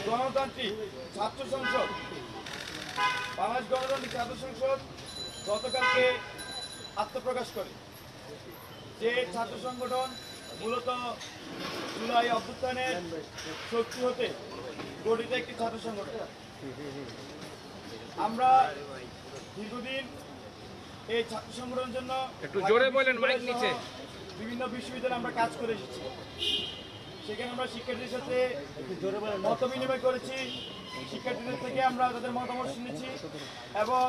গণতান্ত্রিক ছাত্র সংসদ বাংলাদেশ গণতান্ত্রিক ছাত্র সংসদ গতকালকে আত্মপ্রকাশ করে। যে ছাত্র সংগঠন মূলত জুলাই অভ্যুত্থানের শক্তি হতে গঠিত একটি ছাত্র সংগঠন। আমরা দীর্ঘদিন এই ছাত্র সংগঠনের জন্য একটু জোরে বলেন, মাইক নিচে, বিভিন্ন বিশ্ববিদ্যালয়ে আমরা কাজ করে এসেছি। সেখানে আমরা শিক্ষার্থীদের সাথে মত বিনিময় করেছি, শিক্ষার্থীদের থেকে আমরা তাদের মতামত শুনেছি এবং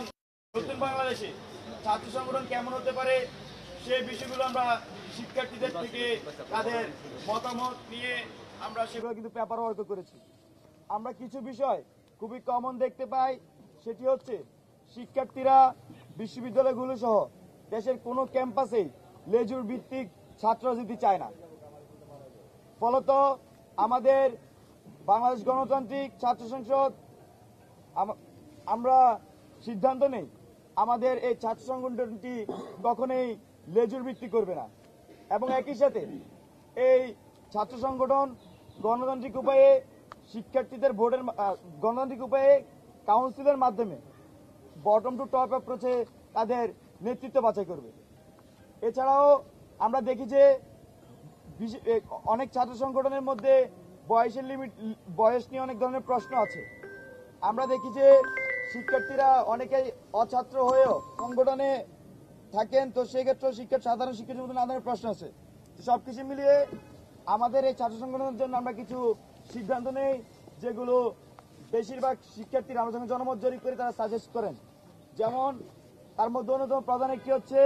নতুন বাংলাদেশে ছাত্র সংগঠন কেমন হতে পারে সেই বিষয়গুলো আমরা শিক্ষার্থীদের থেকে তাদের মতামত নিয়ে আমরা সেগুলো কিন্তু পেপার ওয়ার্ক করেছি। আমরা কিছু বিষয় খুবই কমন দেখতে পাই, সেটি হচ্ছে শিক্ষার্থীরা বিশ্ববিদ্যালয়গুলো সহ দেশের কোনো ক্যাম্পাসেই লেজুর ভিত্তিক ছাত্র রাজনীতি চায় না। ফলত আমাদের বাংলাদেশ গণতান্ত্রিক ছাত্র সংসদ আমরা সিদ্ধান্ত নেই আমাদের এই ছাত্র সংগঠনটি কখনোই লেজুর ভিত্তি করবে না এবং একই সাথে এই ছাত্র সংগঠন গণতান্ত্রিক উপায়ে শিক্ষার্থীদের ভোটের গণতান্ত্রিক উপায়ে কাউন্সিলের মাধ্যমে বটম টু টপ অ্যাপ্রোচে তাদের নেতৃত্ব বাছাই করবে। এছাড়াও আমরা দেখি যে অনেক ছাত্র সংগঠনের মধ্যে বয়স নিয়ে অনেক ধরনের প্রশ্ন আছে। আমরা দেখি যে শিক্ষার্থীরা অনেকেই অছাত্র হয়েও সংগঠনে থাকেন, তো সেক্ষেত্রে সাধারণ শিক্ষার্থীর মধ্যে নানা ধরনের প্রশ্ন আছে। সবকিছু মিলিয়ে আমাদের এই ছাত্র সংগঠনের জন্য আমরা কিছু সিদ্ধান্ত নেই, যেগুলো বেশিরভাগ শিক্ষার্থীরা আমরা যখন জনমত জরিপ করি তারা সাজেস্ট করেন। যেমন তার মধ্যে অন্যতম প্রধান একটি হচ্ছে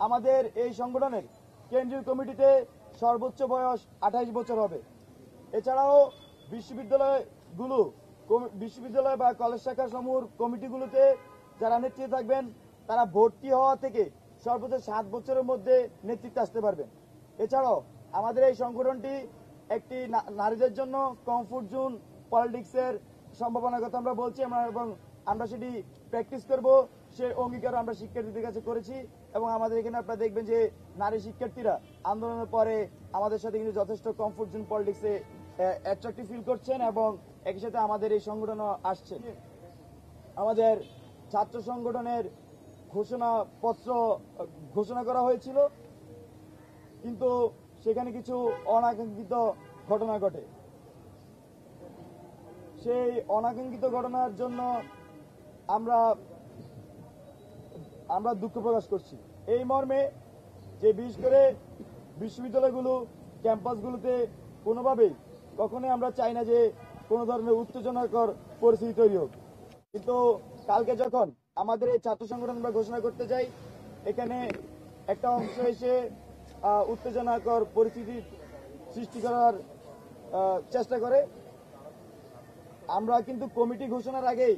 আমাদের এই সংগঠনের কেন্দ্রীয় কমিটিতে সর্বোচ্চ বয়স 28 বছর হবে। এছাড়াও বিশ্ববিদ্যালয় বা কলেজ শাখা সমূহের কমিটিগুলোতে যারা নেতৃত্বে থাকবেন তারা ভর্তি হওয়া থেকে সর্বোচ্চ 7 বছরের মধ্যে নেতৃত্বে আসতে পারবেন। এছাড়াও আমাদের এই সংগঠনটি একটি নারীদের জন্য কমফোর্ট জোন পলিটিক্সের সম্ভাবনার কথা আমরা বলছি এবং আমরা সেটি প্র্যাকটিস করব, সে অঙ্গীকার আমরা শিক্ষার্থীদের কাছে করেছি এবং আমাদের এখানে আপনারা দেখবেন যে নারী শিক্ষার্থীরা আন্দোলনের পরে আমাদের সাথে কিন্তু যথেষ্ট কমফোর্ট জোন পলিটিক্সে অ্যাট্রাক্টিভ ফিল করছেন এবং একই সাথে আমাদের এই সংগঠনও আসছেন। আমাদের ছাত্র সংগঠনের ঘোষণাপত্র ঘোষণা করা হয়েছিল, কিন্তু সেখানে কিছু অনাকাঙ্ক্ষিত ঘটনা ঘটে। সেই অনাকাঙ্ক্ষিত ঘটনার জন্য আমরা দুঃখ প্রকাশ করছি। এই মর্মে যে বিশেষ করে বিশ্ববিদ্যালয়গুলো ক্যাম্পাসগুলোতে কোনোভাবেই কখনোই আমরা চাই না যে কোনো ধরনের উত্তেজনাকর পরিস্থিতি তৈরি হোক, কিন্তু কালকে যখন আমাদের এই ছাত্র সংগঠন আমরা ঘোষণা করতে যাই, এখানে একটা অংশ এসে উত্তেজনাকর পরিস্থিতি সৃষ্টি করার চেষ্টা করে। আমরা কিন্তু কমিটি ঘোষণার আগেই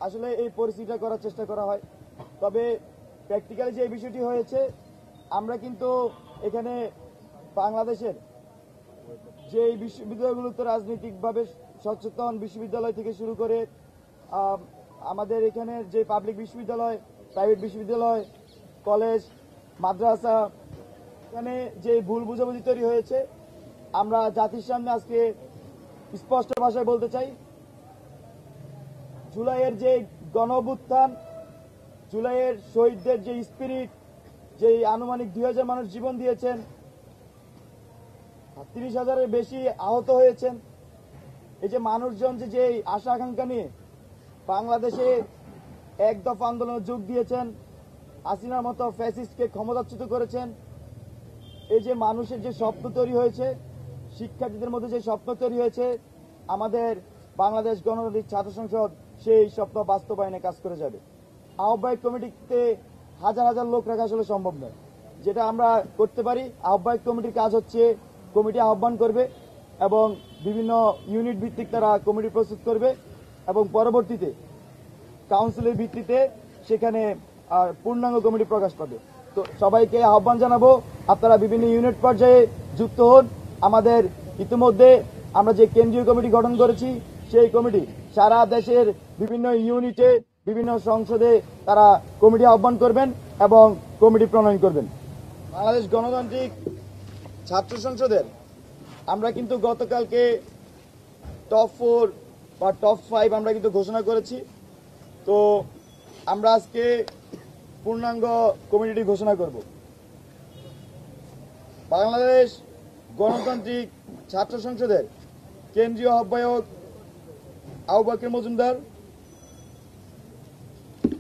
আসলে এই পরিস্থিতিটা করার চেষ্টা করা হয়, তবে প্র্যাকটিক্যালি যে বিষয়টি হয়েছে আমরা কিন্তু এখানে বাংলাদেশের যে বিশ্ববিদ্যালয়গুলোতে রাজনৈতিকভাবে সচেতন বিশ্ববিদ্যালয় থেকে শুরু করে আমাদের এখানে যে পাবলিক বিশ্ববিদ্যালয়, প্রাইভেট বিশ্ববিদ্যালয়, কলেজ, মাদ্রাসা, এখানে যে ভুল বুঝাবুঝি তৈরি হয়েছে, আমরা জাতির সামনে আজকে স্পষ্ট ভাষায় বলতে চাই, জুলাইয়ের যে গণঅভ্যুত্থান, জুলাইয়ের শহীদদের যে স্পিরিট, যে আনুমানিক 2000 মানুষ জীবন দিয়েছেন, 30,000-এর বেশি আহত হয়েছেন, এই যে মানুষজন যে আশা আকাঙ্ক্ষা নিয়ে বাংলাদেশে এক দফা আন্দোলনে যোগ দিয়েছেন, হাসিনার মতো ফ্যাসিস্টকে ক্ষমতাচ্যুত করেছেন, এই যে মানুষের যে স্বপ্ন তৈরি হয়েছে, শিক্ষার্থীদের মধ্যে যে স্বপ্ন তৈরি হয়েছে, আমাদের বাংলাদেশ গণতান্ত্রিক ছাত্র সংসদ সেই স্বপ্ন বাস্তবায়নে কাজ করে যাবে। আহ্বায়ক কমিটিতে হাজার হাজার লোক রাখা আসলে সম্ভব নয়। যেটা আমরা করতে পারি, আহ্বায়ক কমিটির কাজ হচ্ছে কমিটি আহ্বান করবে এবং বিভিন্ন ইউনিট ভিত্তিক তারা কমিটি প্রস্তুত করবে এবং পরবর্তীতে কাউন্সিলের ভিত্তিতে সেখানে পূর্ণাঙ্গ কমিটি প্রকাশ পাবে। তো সবাইকে আহ্বান জানাবো, আপনারা বিভিন্ন ইউনিট পর্যায়ে যুক্ত হন। আমাদের ইতিমধ্যে আমরা যে কেন্দ্রীয় কমিটি গঠন করেছি, সেই কমিটি সারা দেশের বিভিন্ন ইউনিটে, বিভিন্ন সংসদে তারা কমিটি আহ্বান করবেন এবং কমিটি প্রণয়ন করবেন। বাংলাদেশ গণতান্ত্রিক ছাত্র সংসদের আমরা কিন্তু গতকালকে টপ 4 বা টপ 5 আমরা কিন্তু ঘোষণা করেছি। তো আমরা আজকে পূর্ণাঙ্গ কমিটি ঘোষণা করব। বাংলাদেশ গণতান্ত্রিক ছাত্র সংসদের কেন্দ্রীয় আহ্বায়ক আবু বকর মজুমদার,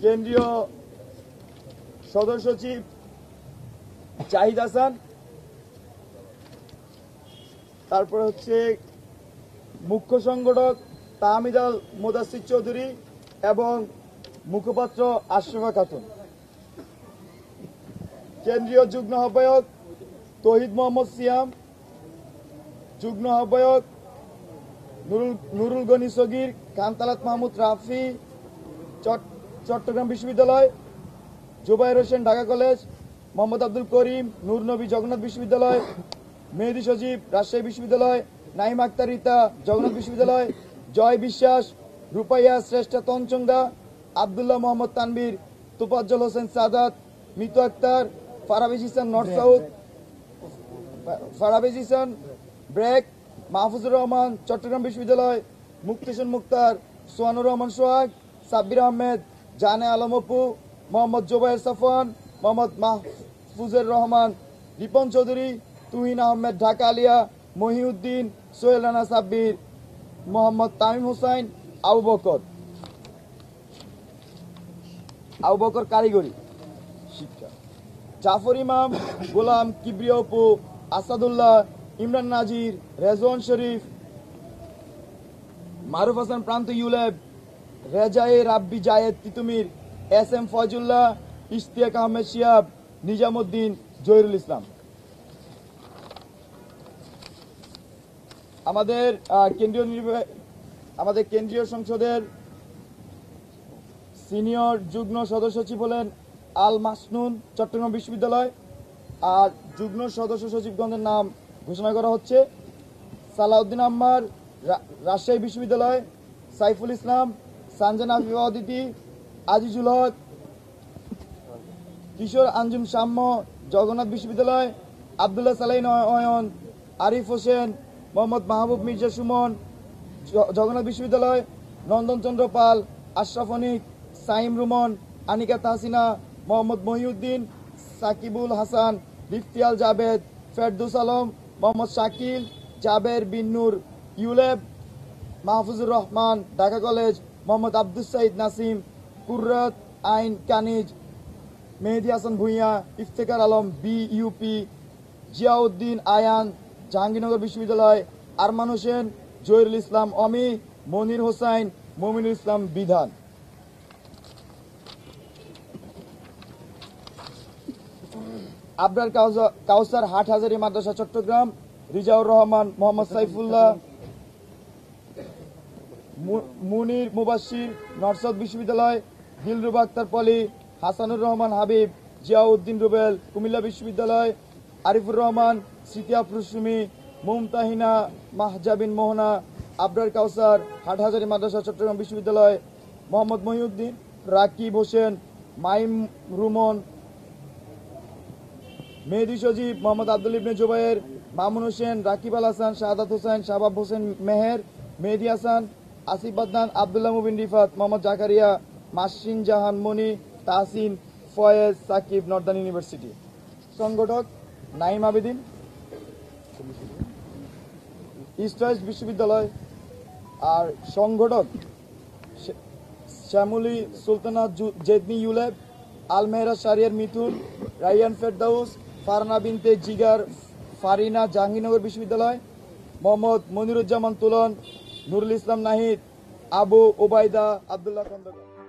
কেন্দ্রীয় সদস্য সচিব জাহিদ হাসান, তারপর হচ্ছে মুখ্য সংগঠক তাহমিদ আল মোদাসির চৌধুরী এবং মুখপাত্র আশরাফা খাতুন, কেন্দ্রীয় যুগ্ম আহ্বায়ক তৌহিদ মোহাম্মদ সিয়াম, যুগ্ম আহ্বায়ক নুরুল গনি সগির, কান্তালাত মাহমুদ রাফি চট্টগ্রাম বিশ্ববিদ্যালয়, জুবাইর হোসেন ঢাকা কলেজ, মোহাম্মদ আব্দুল করিম নূর নবী জগন্নাথ বিশ্ববিদ্যালয়, মেহেদী সজীব রাজশাহী বিশ্ববিদ্যালয়, নাইম আক্তার রিতা জগন্নাথ বিশ্ববিদ্যালয়, জয় বিশ্বাস রূপাইয়া শ্রেষ্ঠ তঞ্চঙ্গা, আবদুল্লাহ মোহাম্মদ তানবীর তোফাজ্জল হোসেন সাদাত, মিতু আক্তার, ফারাবিজ ইহসান নর্থ সাউথ, ফারাবিজ ইহসান ব্রেক, মাহফুজুর রহমান চট্টগ্রাম বিশ্ববিদ্যালয়, মুক্তেশন মুক্তার, সোহানুর রহমান সোহাগ, সাব্বির আহমেদ, জানে আলম অপু, মোহাম্মদ জোবায়ের সাফওয়ান, মোহাম্মদ মাহফুজুর রহমান, রিপন চৌধুরী, তুহিন আহমেদ ঢাকা আলিয়া, মহিউদ্দিন, সোহেল রানা সাব্বির, মোহাম্মদ তামিম হোসাইন, আবু বকর কারিগরি শিক্ষা, জাফর ইমাম, গোলাম কিবরিয়া অপু, আসাদুল্লাহ, ইমরান নাজির, রেজওয়ান শরীফ, মারুফ হাসান প্রান্ত ইউলেব, রেজায়ে রাব্বি জায়েদ তিতুমির, এস এম ফয়জুল্লাহ, ইশতিয়াক আহমেদ শিহাব, নিজামুদ্দিন, জহিরুল ইসলাম। আমাদের কেন্দ্রীয় সংসদের সিনিয়র যুগ্ম সদস্য সচিব হলেন আল মাসনুন চট্টগ্রাম বিশ্ববিদ্যালয়। আর যুগ্ম সদস্য সচিবগণের নাম ঘোষণা করা হচ্ছে: সালাউদ্দিন আম্মার রাজশাহী বিশ্ববিদ্যালয়, সাইফুল ইসলাম, সানজানা আফিফা অদিতি, আজিজুল হক, কিশোর আঞ্জুম সাম্য জগন্নাথ বিশ্ববিদ্যালয়, আবদুল্লাহ সালাইন অয়ন, আরিফ হোসেন, মোহাম্মদ মাহবুব মির্জা সুমন জগন্নাথ বিশ্ববিদ্যালয়, নন্দনচন্দ্র পাল, আশরাফ অনিক, সাইম রুমন, আনিকা তাহসিনা, মোহাম্মদ মহিউদ্দিন, সাকিবুল হাসান, লিফতিয়াল জাবেদ, ফেরদৌস আলম, মোহাম্মদ শাকিল, জাবের বিন্নুর ইউলেব, মাহফুজুর রহমান ঢাকা কলেজ, মোহাম্মদ আব্দুস সাইদ নাসিম, কুর্রাত আইন কানিজ, মেহেদী হাসান ভুঁইয়া, ইফতেখার আলম বিইউপি, জিয়াউদ্দিন আয়ান জাহাঙ্গীরনগর বিশ্ববিদ্যালয়, আরমান হোসেন, জহিরুল ইসলাম অমি, মনির হোসাইন, মমিনুল ইসলাম বিধান। আবরার কাউসার হাটহাজারী মাদ্রাসা চট্টগ্রাম, রিজাউর রহমান, মোহাম্মদ সাইফুল্লাহ, মুনির মুবাশির নরসাদ বিশ্ববিদ্যালয়, দিলরুবা আক্তার পলি, হাসানুর রহমান হাবিব, জিয়াউদ্দিন রুবেল কুমিল্লা বিশ্ববিদ্যালয়, আরিফুর রহমান, স্মৃতি আফরুসুমি, মুমতাহিনা মাহজাবিন মোহনা, আবরার কাউসার হাটহাজারী মাদ্রাসা চট্টগ্রাম বিশ্ববিদ্যালয়, মোহাম্মদ মহিউদ্দিন, রাকিব হোসেন, মাইম রুমন, মেহেদী সজীব, মোহাম্মদ আব্দুল ইবনে জুবায়ের, মামুন হোসেন, রাকিব আল হাসান, শাহাদাত হোসেন, শাহবাব হোসেন মেহের, মেহেদী হাসান, আসিফ বাদনান, আবদুল্লাহ মুবিন রিফাত, মোহাম্মদ জাকারিয়া, মাসিন জাহান মনি, তাহসিন, ফয়েজ, সাকিব, নর্দার্ন ইউনিভার্সিটি। সংগঠক নাইম আবেদিন, ইস্ট ওয়েস্ট বিশ্ববিদ্যালয়। আর সংগঠক শ্যামলী সুলতানা জেদনি ইউলেব, আল মেহরা শারিয়ার মিথুন, রাইয়ান ফেরদাউস, ফারনা বিনতে জিগার ফারিনা জাহাঙ্গীরনগর বিশ্ববিদ্যালয়, মোহাম্মদ মনিরুজ্জামান তুলন, নুরুল ইসলাম নাহিদ, আবু ওবায়দা, আবদুল্লাহ খন্দকার।